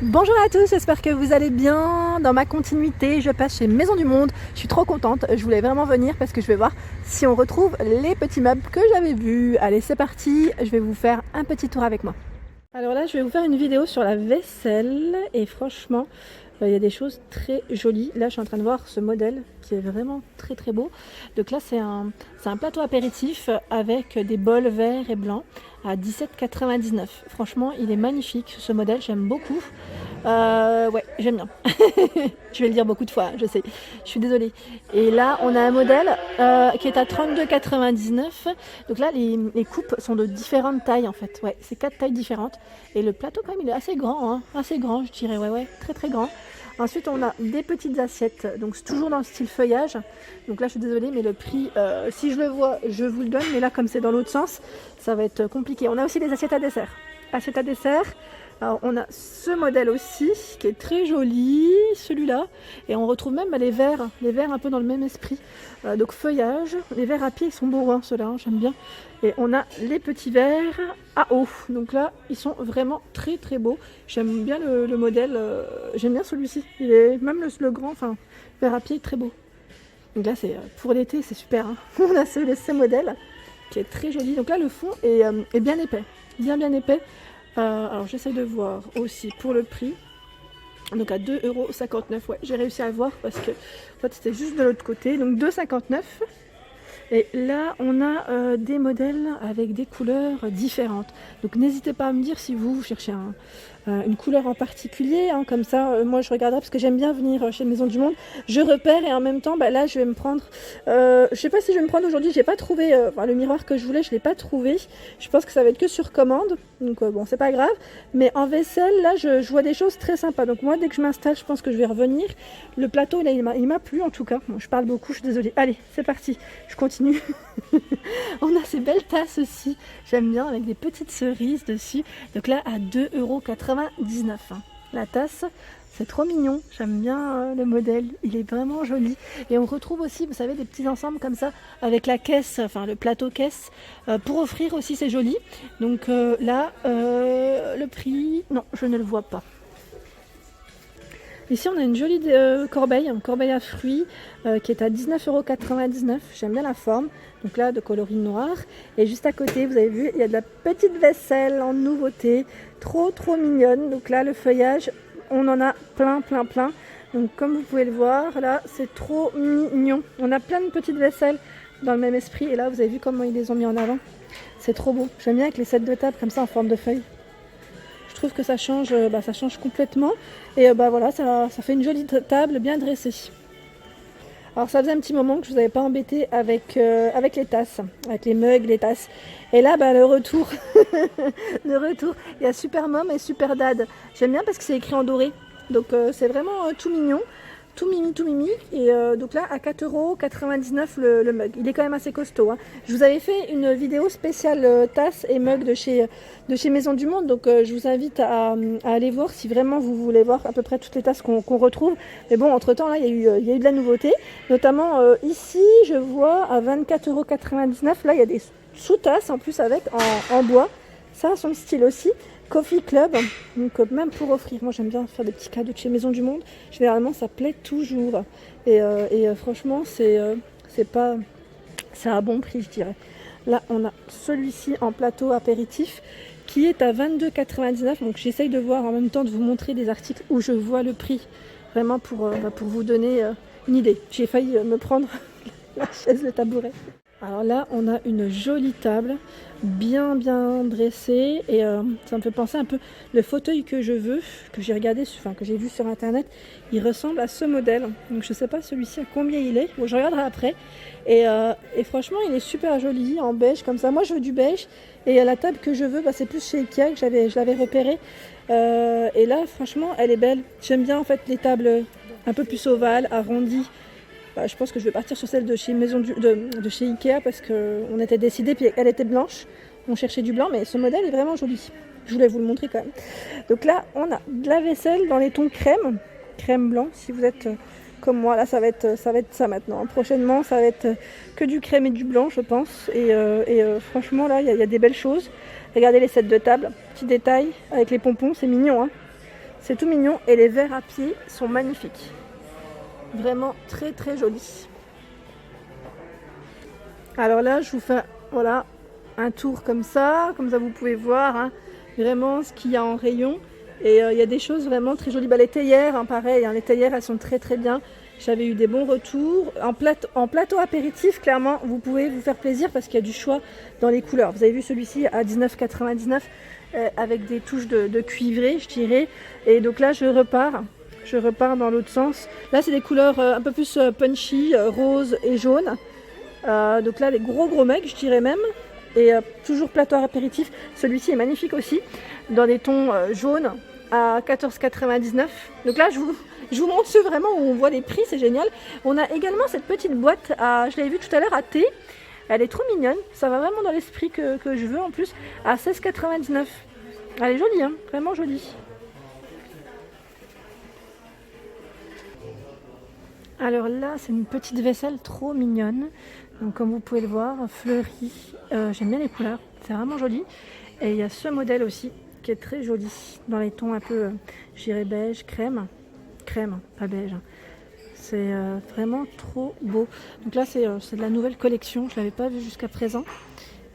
Bonjour à tous, j'espère que vous allez bien. Dans ma continuité, je passe chez Maison du Monde. Je suis trop contente, je voulais vraiment venir parce que je vais voir si on retrouve les petits meubles que j'avais vus. Allez, c'est parti, je vais vous faire un petit tour avec moi. Alors là, je vais vous faire une vidéo sur la vaisselle et franchement, il y a des choses très jolies. Là, je suis en train de voir ce modèle qui est vraiment très très beau. Donc là, c'est un plateau apéritif avec des bols verts et blancs à 17,99 €. Franchement, il est magnifique ce modèle, j'aime beaucoup. Ouais, j'aime bien. Je vais le dire beaucoup de fois, je sais. Je suis désolée. Et là, on a un modèle qui est à 32,99 €. Donc là, les coupes sont de différentes tailles en fait. Ouais, c'est 4 tailles différentes. Et le plateau quand même, il est assez grand, hein. Assez grand, je dirais. Ouais, très très grand. Ensuite, on a des petites assiettes. Donc c'est toujours dans le style feuillage. Donc là, je suis désolée, mais le prix, si je le vois, je vous le donne. Mais là, comme c'est dans l'autre sens, ça va être compliqué. On a aussi des assiettes à dessert. Assiettes à dessert. Alors on a ce modèle aussi qui est très joli, celui-là, et on retrouve même les verres un peu dans le même esprit. Donc feuillage, les verres à pied ils sont beaux, hein, ceux-là, hein, j'aime bien. Et on a les petits verres à eau, donc là ils sont vraiment très très beaux. J'aime bien le modèle, j'aime bien celui-ci, il est même le grand, enfin verre à pied très beau. Donc là c'est pour l'été, c'est super, hein. On a ce modèle qui est très joli. Donc là le fond est bien épais, bien épais. Alors j'essaie de voir aussi pour le prix. Donc à 2,59 €. Ouais, j'ai réussi à le voir parce que en fait c'était juste de l'autre côté. Donc 2,59 €. Et là on a des modèles avec des couleurs différentes. Donc n'hésitez pas à me dire si vous cherchez une couleur en particulier, hein, comme ça moi je regarderai parce que j'aime bien venir chez Maison du Monde, je repère et en même temps là je vais me prendre, je sais pas si je vais me prendre aujourd'hui, j'ai pas trouvé le miroir que je voulais, je l'ai pas trouvé, je pense que ça va être que sur commande, donc bon c'est pas grave, mais en vaisselle là je vois des choses très sympas, donc moi dès que je m'installe je pense que je vais revenir. Le plateau là, il m'a plu en tout cas, bon, je parle beaucoup, je suis désolée, allez c'est parti, je continue. On a ces belles tasses aussi, j'aime bien, avec des petites cerises dessus. Donc là à 2,99 €. La tasse, c'est trop mignon, j'aime bien le modèle, il est vraiment joli. Et on retrouve aussi, vous savez, des petits ensembles comme ça avec la caisse, enfin le plateau caisse, pour offrir aussi, c'est joli. Donc là, le prix, non, je ne le vois pas. Ici, on a une jolie corbeille, une corbeille à fruits qui est à 19,99 €. J'aime bien la forme. Donc là, de coloris noir. Et juste à côté, vous avez vu, il y a de la petite vaisselle en nouveauté. Trop mignonne. Donc là, le feuillage, on en a plein. Donc comme vous pouvez le voir, là, c'est trop mignon. On a plein de petites vaisselles dans le même esprit. Et là, vous avez vu comment ils les ont mis en avant. C'est trop beau. J'aime bien avec les sets de table comme ça en forme de feuille. Je trouve que ça change complètement et voilà, ça fait une jolie table bien dressée. Alors ça faisait un petit moment que je vous avais pas embêté avec les tasses, avec les mugs, les tasses. Et là le retour, il y a Super Mom et Super Dad. J'aime bien parce que c'est écrit en doré, donc c'est vraiment tout mignon. Tout mimi, et donc là à 4,99 € le mug, il est quand même assez costaud, hein. Je vous avais fait une vidéo spéciale tasse et mug de chez Maison du Monde, donc je vous invite à aller voir si vraiment vous voulez voir à peu près toutes les tasses qu'on retrouve. Mais bon, entre temps là il y a eu de la nouveauté, notamment ici je vois à 24,99 €, là il y a des sous-tasses en plus avec en bois, ça a son style aussi. Coffee Club, donc même pour offrir, moi j'aime bien faire des petits cadeaux de chez Maison du Monde, généralement ça plaît toujours, et franchement c'est à bon prix je dirais. Là on a celui-ci en plateau apéritif qui est à 22,99 €, donc j'essaye de voir en même temps de vous montrer des articles où je vois le prix, vraiment pour vous donner une idée. J'ai failli me prendre la chaise, le tabouret. Alors là, on a une jolie table, bien dressée, et ça me fait penser un peu le fauteuil que je veux, que j'ai regardé, que j'ai vu sur internet, il ressemble à ce modèle. Donc je sais pas celui-ci à combien il est, bon, je regarderai après. Et franchement, il est super joli, en beige comme ça. Moi, je veux du beige, et la table que je veux, c'est plus chez Ikea que je l'avais repérée. Et là, franchement, elle est belle. J'aime bien en fait les tables un peu plus ovales, arrondies. Je pense que je vais partir sur celle de chez de chez Ikea parce qu'on était décidé, puis elle était blanche. On cherchait du blanc, mais ce modèle est vraiment joli. Je voulais vous le montrer quand même. Donc là, on a de la vaisselle dans les tons crème blanc. Si vous êtes comme moi, là, ça va être ça maintenant. Prochainement, ça va être que du crème et du blanc, je pense. Et franchement, là, il y a des belles choses. Regardez les sets de table, petit détail avec les pompons, c'est mignon, hein. C'est tout mignon et les verres à pied sont magnifiques. Vraiment très très jolis. Alors là, je vous fais voilà, un tour comme ça vous pouvez voir hein, vraiment ce qu'il y a en rayon. Et il y a des choses vraiment très jolies. Les théières, hein, pareil, hein, les théières elles sont très très bien. J'avais eu des bons retours. En plateau apéritif, clairement, vous pouvez vous faire plaisir parce qu'il y a du choix dans les couleurs. Vous avez vu celui-ci à 19,99 avec des touches de cuivré, je dirais. Et donc là, je repars dans l'autre sens. Là, c'est des couleurs un peu plus punchy, rose et jaune. Donc là, des gros mecs, je dirais même. Et toujours plateau apéritif. Celui-ci est magnifique aussi, dans des tons jaunes à 14,99. Donc là, je vous montre ceux vraiment où on voit les prix, c'est génial. On a également cette petite boîte, je l'avais vue tout à l'heure à thé. Elle est trop mignonne, ça va vraiment dans l'esprit que je veux en plus, à 16,99. Elle est jolie, hein, vraiment jolie. Alors là, c'est une petite vaisselle trop mignonne. Donc comme vous pouvez le voir, fleurie. J'aime bien les couleurs, c'est vraiment joli. Et il y a ce modèle aussi qui est très joli, dans les tons un peu, je dirais beige, crème, pas beige. C'est vraiment trop beau. Donc là, c'est de la nouvelle collection, je ne l'avais pas vu jusqu'à présent.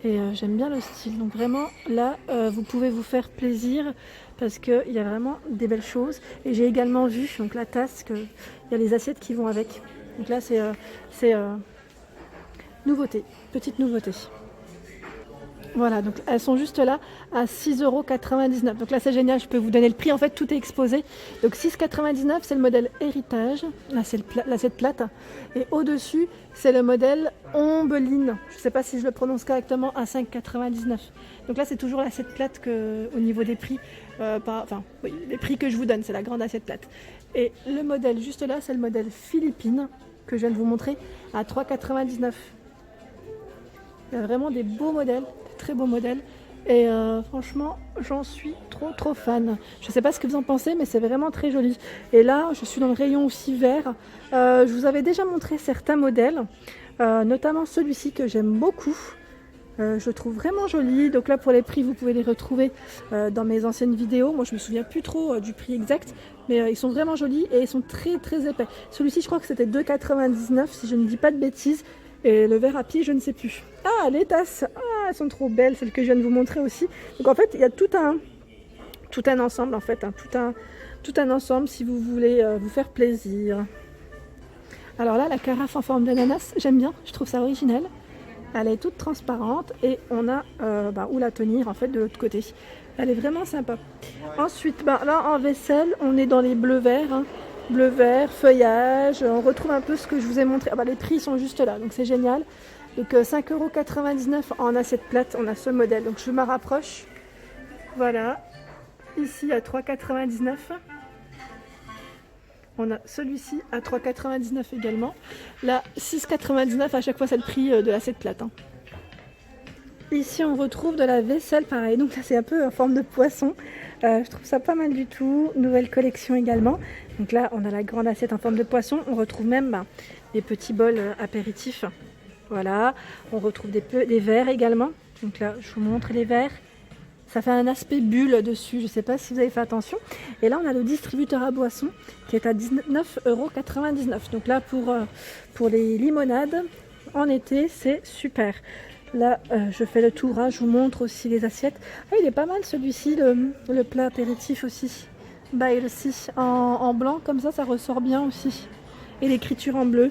Et j'aime bien le style. Donc vraiment, là, vous pouvez vous faire plaisir parce qu'il y a vraiment des belles choses. Et j'ai également vu, donc la tasse, qu'il y a les assiettes qui vont avec. Donc là, c'est nouveauté, petite nouveauté. Voilà, donc elles sont juste là à 6,99 €. Donc là c'est génial, je peux vous donner le prix, en fait tout est exposé. Donc 6,99 €, c'est le modèle héritage, là c'est l'assiette plate. Et au-dessus c'est le modèle ombeline, je ne sais pas si je le prononce correctement, à 5,99 €. Donc là c'est toujours l'assiette plate au niveau des prix, oui, les prix que je vous donne, c'est la grande assiette plate. Et le modèle juste là, c'est le modèle Philippine, que je viens de vous montrer, à 3,99 €. Il y a vraiment des beaux modèles, très beaux modèles. Et franchement, j'en suis trop fan. Je ne sais pas ce que vous en pensez, mais c'est vraiment très joli. Et là, je suis dans le rayon aussi vert. Je vous avais déjà montré certains modèles, notamment celui-ci que j'aime beaucoup. Je le trouve vraiment joli. Donc là, pour les prix, vous pouvez les retrouver dans mes anciennes vidéos. Moi, je me souviens plus trop du prix exact, mais ils sont vraiment jolis et ils sont très épais. Celui-ci, je crois que c'était 2,99 € si je ne dis pas de bêtises. Et le verre à pied, je ne sais plus. Ah, les tasses, elles sont trop belles, celles que je viens de vous montrer aussi. Donc en fait, il y a tout un ensemble, en fait, hein, tout un ensemble si vous voulez vous faire plaisir. Alors là, la carafe en forme d'ananas, j'aime bien, je trouve ça original. Elle est toute transparente et on a où la tenir en fait de l'autre côté. Elle est vraiment sympa. Ensuite, là en vaisselle, on est dans les bleus-verts. Hein. Bleu vert, feuillage, on retrouve un peu ce que je vous ai montré. Les prix sont juste là, donc c'est génial. Donc 5,99 € en assiette plate, on a ce modèle. Donc je m'en rapproche. Voilà, ici à 3,99 €. On a celui-ci à 3,99 € également. Là, 6,99 €, à chaque fois c'est le prix de l'assiette plate. Hein. Ici on retrouve de la vaisselle pareil, donc là c'est un peu en forme de poisson. Je trouve ça pas mal du tout, nouvelle collection également. Donc là on a la grande assiette en forme de poisson, on retrouve même des petits bols apéritifs. Voilà, on retrouve des verres également. Donc là je vous montre les verres. Ça fait un aspect bulle dessus, je ne sais pas si vous avez fait attention. Et là on a le distributeur à boissons qui est à 19,99 €. Donc là pour les limonades en été c'est super. Là, je fais le tour, hein, je vous montre aussi les assiettes. Ah, il est pas mal celui-ci, le plat apéritif aussi. Ici, en blanc, comme ça ressort bien aussi. Et l'écriture en bleu.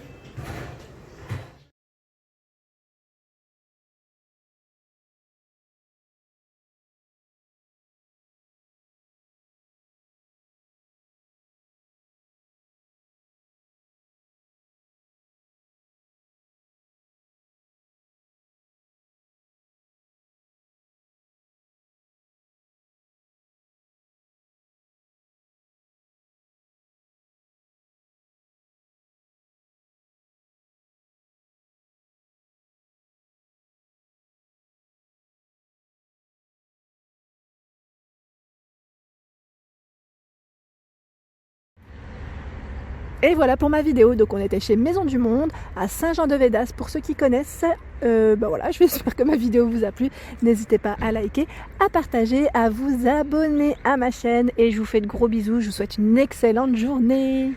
Et voilà pour ma vidéo. Donc on était chez Maison du Monde à Saint-Jean-de-Védas. Pour ceux qui connaissent, Voilà, j'espère que ma vidéo vous a plu. N'hésitez pas à liker, à partager, à vous abonner à ma chaîne et je vous fais de gros bisous. Je vous souhaite une excellente journée.